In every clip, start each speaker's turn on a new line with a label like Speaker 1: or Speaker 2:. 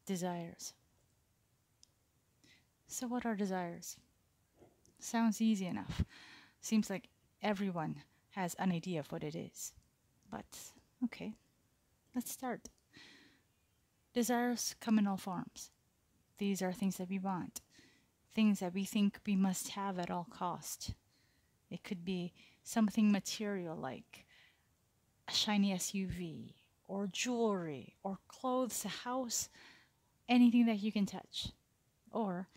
Speaker 1: Desires. So, what are desires? Sounds easy enough. Seems like everyone has an idea of what it is. But, okay, let's start. Desires come in all forms. These are things that we want, things that we think we must have at all cost. It could be something material like a shiny SUV, or jewelry, or clothes, a house, anything that you can touch. Or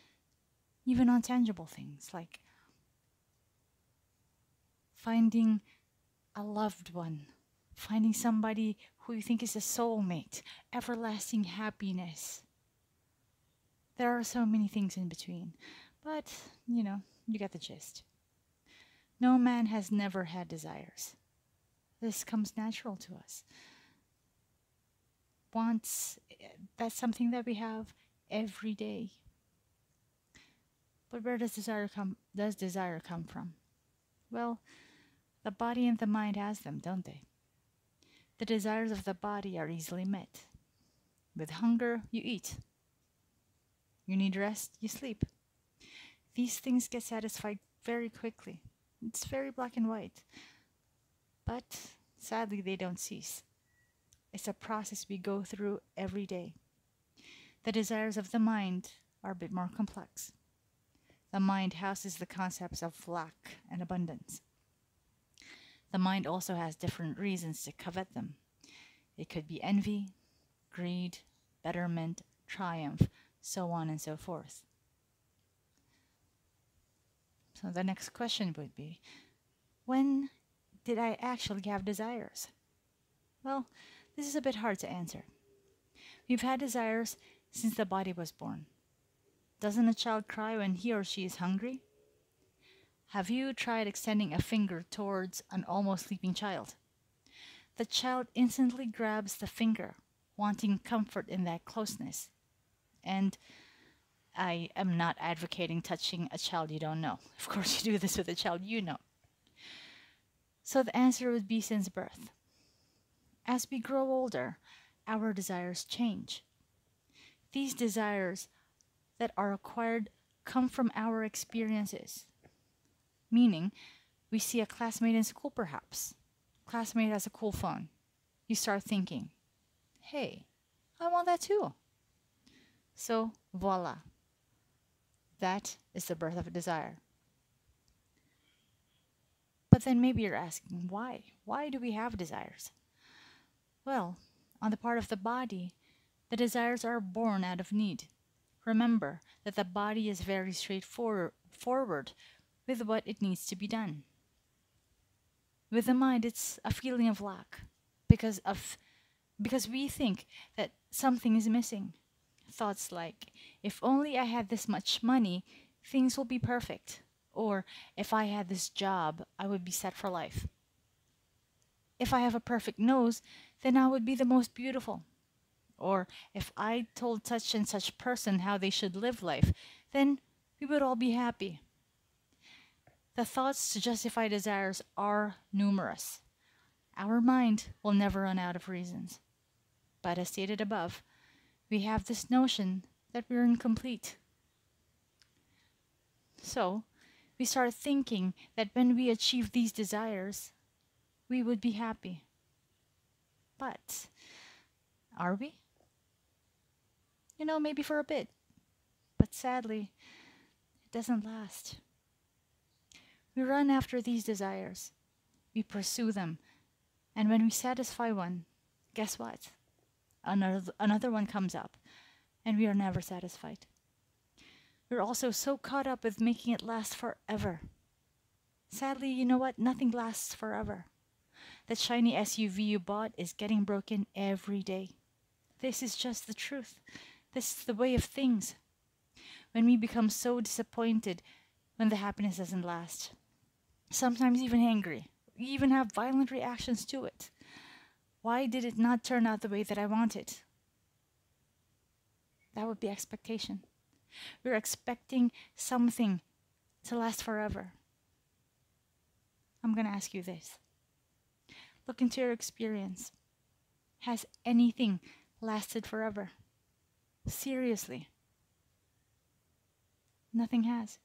Speaker 1: even untangible things like finding a loved one, finding somebody who you think is a soulmate, everlasting happiness. There are so many things in between, but you get the gist. No man has never had desires. This comes natural to us. Wants, that's something that we have every day. But where does desire come from? Well, the body and the mind has them, don't they? The desires of the body are easily met. With hunger, you eat. You need rest, you sleep. These things get satisfied very quickly. It's very black and white. But sadly, they don't cease. It's a process we go through every day. The desires of the mind are a bit more complex. The mind houses the concepts of lack and abundance. The mind also has different reasons to covet them. It could be envy, greed, betterment, triumph, so on and so forth. So the next question would be, when did I actually have desires? Well, this is a bit hard to answer. We've had desires since the body was born. Doesn't a child cry when he or she is hungry? Have you tried extending a finger towards an almost sleeping child? The child instantly grabs the finger, wanting comfort in that closeness. And I am not advocating touching a child you don't know. Of course, you do this with a child you know. So the answer would be since birth. As we grow older, our desires change. These desires that are acquired come from our experiences. Meaning, we see a classmate in school perhaps. Classmate has a cool phone. You start thinking, hey, I want that too. So, voila. That is the birth of a desire. But then maybe you're asking, why? Why do we have desires? Well, on the part of the body, the desires are born out of need. Remember that the body is very straightforward with what it needs to be done. With the mind, it's a feeling of lack because we think that something is missing. Thoughts like, if only I had this much money, things will be perfect. Or if I had this job, I would be set for life. If I have a perfect nose, then I would be the most beautiful. Or if I told such and such person how they should live life, then we would all be happy. The thoughts to justify desires are numerous. Our mind will never run out of reasons. But as stated above, we have this notion that we're incomplete. So, we start thinking that when we achieve these desires, we would be happy. But are we? Maybe for a bit. But sadly, it doesn't last. We run after these desires. We pursue them. And when we satisfy one, guess what? Another one comes up, and we are never satisfied. We're also so caught up with making it last forever. Sadly, you know what? Nothing lasts forever. That shiny SUV you bought is getting broken every day. This is just the truth. This is the way of things. When we become so disappointed when the happiness doesn't last, sometimes even angry, we even have violent reactions to it. Why did it not turn out the way that I wanted? That would be expectation. We're expecting something to last forever. I'm going to ask you this. Look into your experience. Has anything lasted forever? Seriously, nothing has.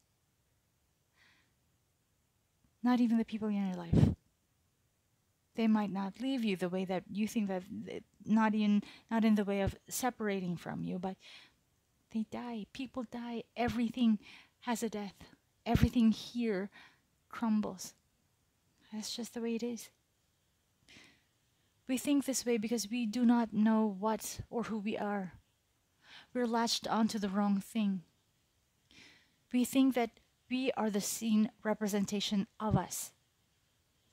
Speaker 1: Not even the people in your life. They might not leave you the way that you think that not in the way of separating from you, but they die. People die. Everything has a death. Everything here crumbles. That's just the way it is. We think this way because we do not know what or who we are. We're latched onto the wrong thing. We think that we are the seen representation of us.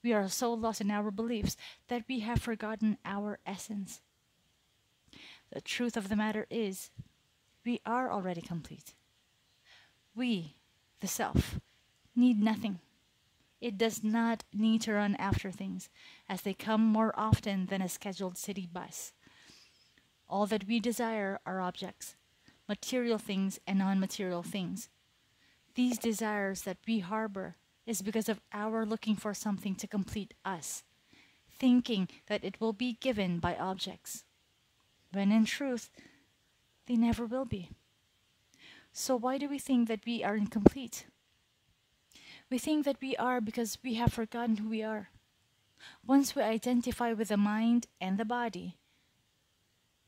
Speaker 1: We are so lost in our beliefs that we have forgotten our essence. The truth of the matter is, we are already complete. We, the self, need nothing. It does not need to run after things, as they come more often than a scheduled city bus. All that we desire are objects, material things and non-material things. These desires that we harbor is because of our looking for something to complete us, thinking that it will be given by objects, when in truth, they never will be. So why do we think that we are incomplete? We think that we are because we have forgotten who we are. Once we identify with the mind and the body,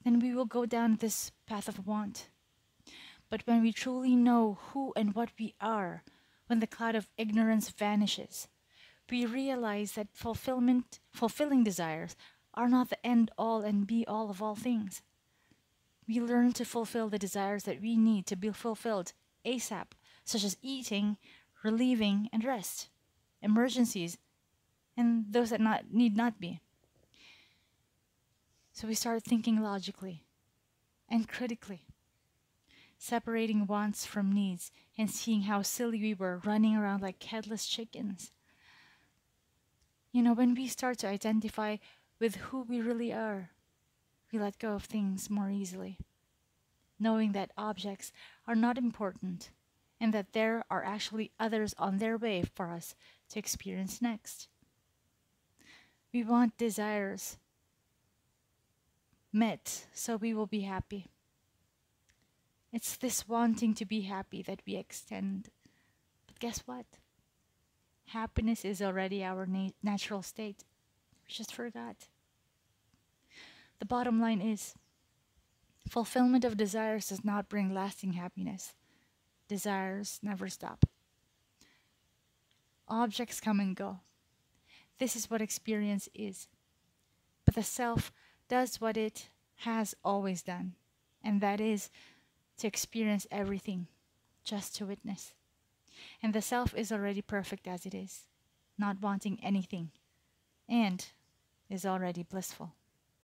Speaker 1: then we will go down this path of want. But when we truly know who and what we are, when the cloud of ignorance vanishes, we realize that fulfilling desires are not the end all and be all of all things. We learn to fulfill the desires that we need to be fulfilled ASAP, such as eating, relieving, and rest, emergencies, and those that need not be. So we start thinking logically and critically, separating wants from needs and seeing how silly we were running around like headless chickens. When we start to identify with who we really are, we let go of things more easily, knowing that objects are not important and that there are actually others on their way for us to experience next. We want desires met so we will be happy. It's this wanting to be happy that we extend. But guess what? Happiness is already our natural state. We just forgot. The bottom line is, fulfillment of desires does not bring lasting happiness. Desires never stop. Objects come and go. This is what experience is. But the self does what it has always done, and that is to experience everything, just to witness. And the self is already perfect as it is, not wanting anything, and is already blissful.